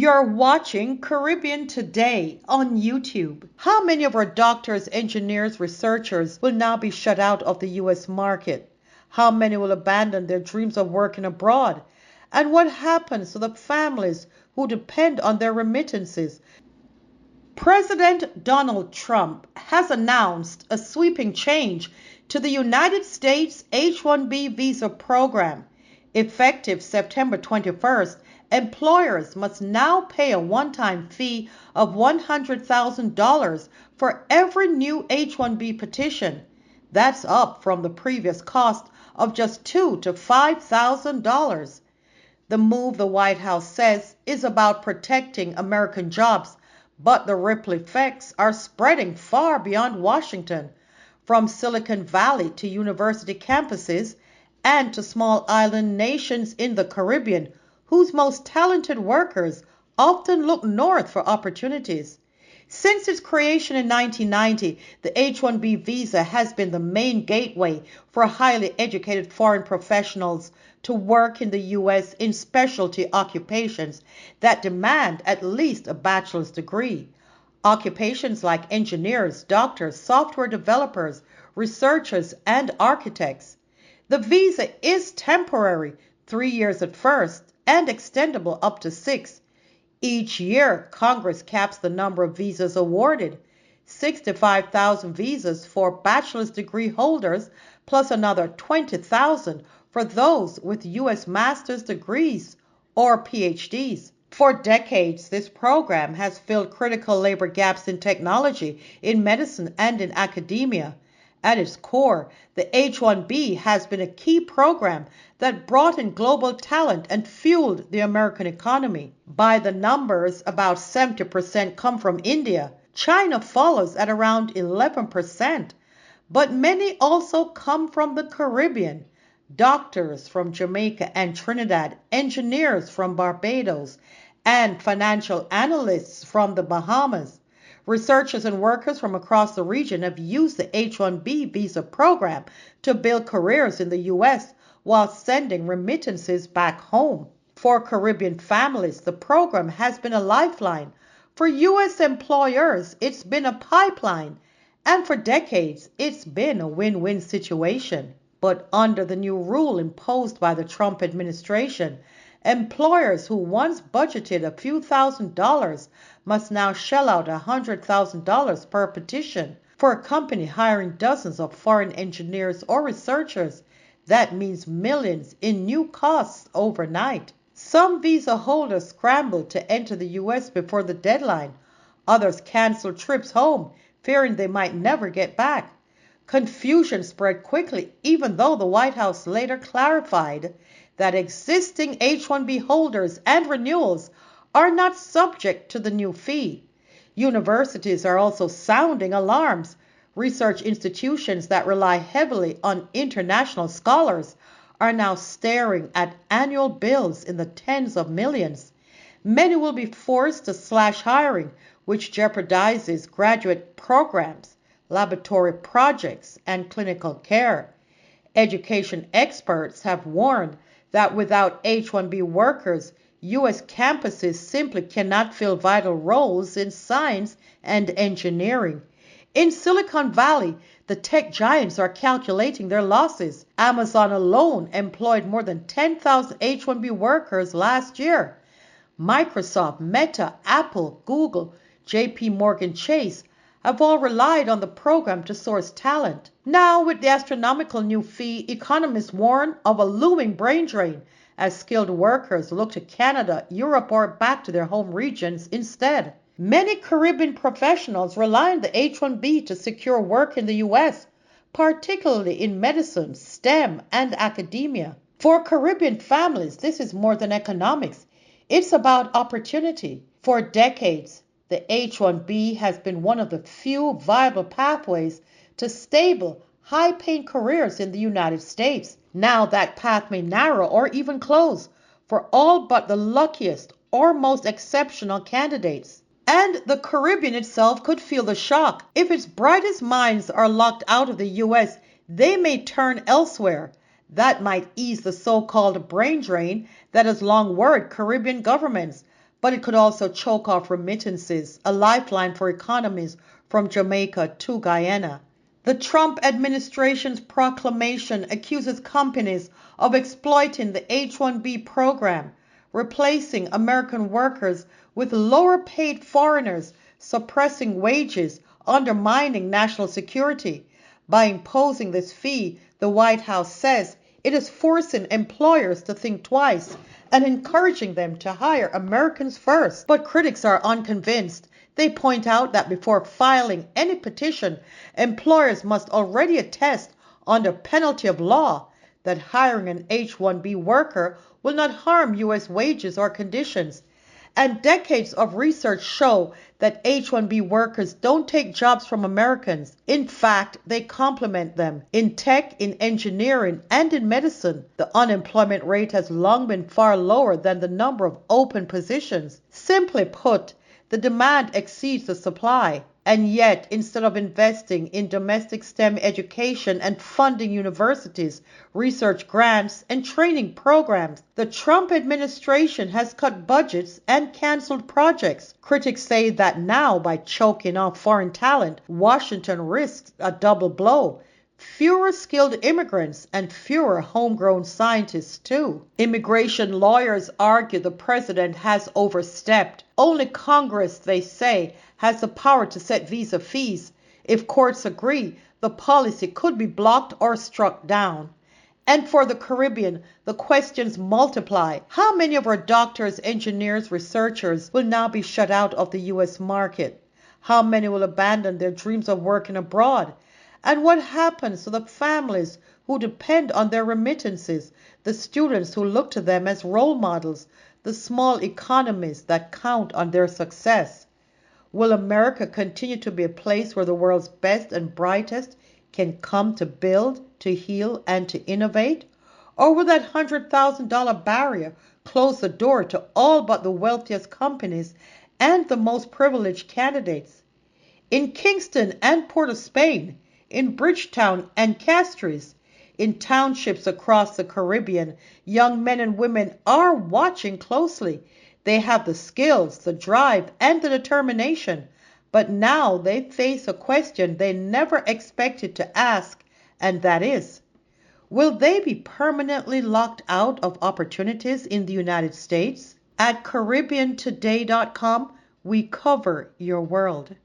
You're watching Caribbean Today on YouTube. How many of our doctors, engineers, researchers will now be shut out of the U.S. market? How many will abandon their dreams of working abroad? And what happens to the families who depend on their remittances? President Donald Trump has announced a sweeping change to the United States H-1B visa program. Effective September 21st, employers must now pay a one-time fee of $100,000 for every new H-1B petition. That's up from the previous cost of just $2,000 to $5,000. The move, the White House says, is about protecting American jobs, but the ripple effects are spreading far beyond Washington, from Silicon Valley to university campuses and to small island nations in the Caribbean, whose most talented workers often look north for opportunities. Since its creation in 1990, the H-1B visa has been the main gateway for highly educated foreign professionals to work in the U.S. in specialty occupations that demand at least a bachelor's degree. Occupations like engineers, doctors, software developers, researchers, and architects. The visa is temporary, 3 years at first, and extendable up to 6. Each year, Congress caps the number of visas awarded: 65,000 visas for bachelor's degree holders, plus another 20,000 for those with U.S. master's degrees or PhDs. For decades, this program has filled critical labor gaps in technology, in medicine, and in academia. At its core, the H-1B has been a key program that brought in global talent and fueled the American economy. By the numbers, about 70% come from India. China follows at around 11%. But many also come from the Caribbean. Doctors from Jamaica and Trinidad, engineers from Barbados, and financial analysts from the Bahamas. Researchers and workers from across the region have used the H-1B visa program to build careers in the U.S. while sending remittances back home. For Caribbean families, the program has been a lifeline. For U.S. employers, it's been a pipeline. And for decades, it's been a win-win situation. But under the new rule imposed by the Trump administration, employers who once budgeted a few $1,000s must now shell out $100,000 per petition. For a company hiring dozens of foreign engineers or researchers, that means millions in new costs overnight. Some visa holders scrambled to enter the U.S. before the deadline. Others canceled trips home, fearing they might never get back. Confusion spread quickly, even though the White House later clarified that existing H-1B holders and renewals are not subject to the new fee. Universities are also sounding alarms. Research institutions that rely heavily on international scholars are now staring at annual bills in the tens of millions. Many will be forced to slash hiring, which jeopardizes graduate programs, laboratory projects, and clinical care. Education experts have warned that without H-1B workers, U.S. campuses simply cannot fill vital roles in science and engineering. In Silicon Valley, the tech giants are calculating their losses. Amazon alone employed more than 10,000 H-1B workers last year. Microsoft, Meta, Apple, Google, J.P. Morgan Chase have all relied on the program to source talent. Now, with the astronomical new fee, economists warn of a looming brain drain as skilled workers look to Canada, Europe, or back to their home regions instead. Many Caribbean professionals rely on the H-1B to secure work in the U.S., particularly in medicine, STEM, and academia. For Caribbean families, this is more than economics. It's about opportunity. For decades, the H-1B has been one of the few viable pathways to stable, high-paying careers in the United States. Now that path may narrow or even close for all but the luckiest or most exceptional candidates. And the Caribbean itself could feel the shock. If its brightest minds are locked out of the U.S., they may turn elsewhere. That might ease the so-called brain drain that has long worried Caribbean governments. but it could also choke off remittances, a lifeline for economies from Jamaica to Guyana. The Trump administration's proclamation accuses companies of exploiting the H-1B program, replacing American workers with lower paid foreigners, suppressing wages, undermining national security. By imposing this fee, the White House says it is forcing employers to think twice and encouraging them to hire Americans first. But critics are unconvinced. They point out that before filing any petition, employers must already attest under penalty of law that hiring an H-1B worker will not harm U.S. wages or conditions. And decades of research show that H-1B workers don't take jobs from Americans. In fact, they complement them. In tech, in engineering, and in medicine, the unemployment rate has long been far lower than the number of open positions. Simply put, the demand exceeds the supply. And yet, instead of investing in domestic STEM education and funding universities, research grants, and training programs, the Trump administration has cut budgets and canceled projects. Critics say that now, by choking off foreign talent, Washington risks a double blow. Fewer skilled immigrants and fewer homegrown scientists, too. Immigration lawyers argue the president has overstepped. Only Congress, they say, has the power to set visa fees. If courts agree, the policy could be blocked or struck down. And for the Caribbean, the questions multiply. How many of our doctors, engineers, researchers will now be shut out of the U.S. market? How many will abandon their dreams of working abroad? And what happens to the families who depend on their remittances, the students who look to them as role models, the small economies that count on their success? Will America continue to be a place where the world's best and brightest can come to build, to heal, and to innovate? Or will that $100,000 barrier close the door to all but the wealthiest companies and the most privileged candidates? In Kingston and Port of Spain, in Bridgetown and Castries, in townships across the Caribbean, young men and women are watching closely. They have the skills, the drive, and the determination. But now they face a question they never expected to ask, and that is, will they be permanently locked out of opportunities in the United States? At CaribbeanToday.com, we cover your world.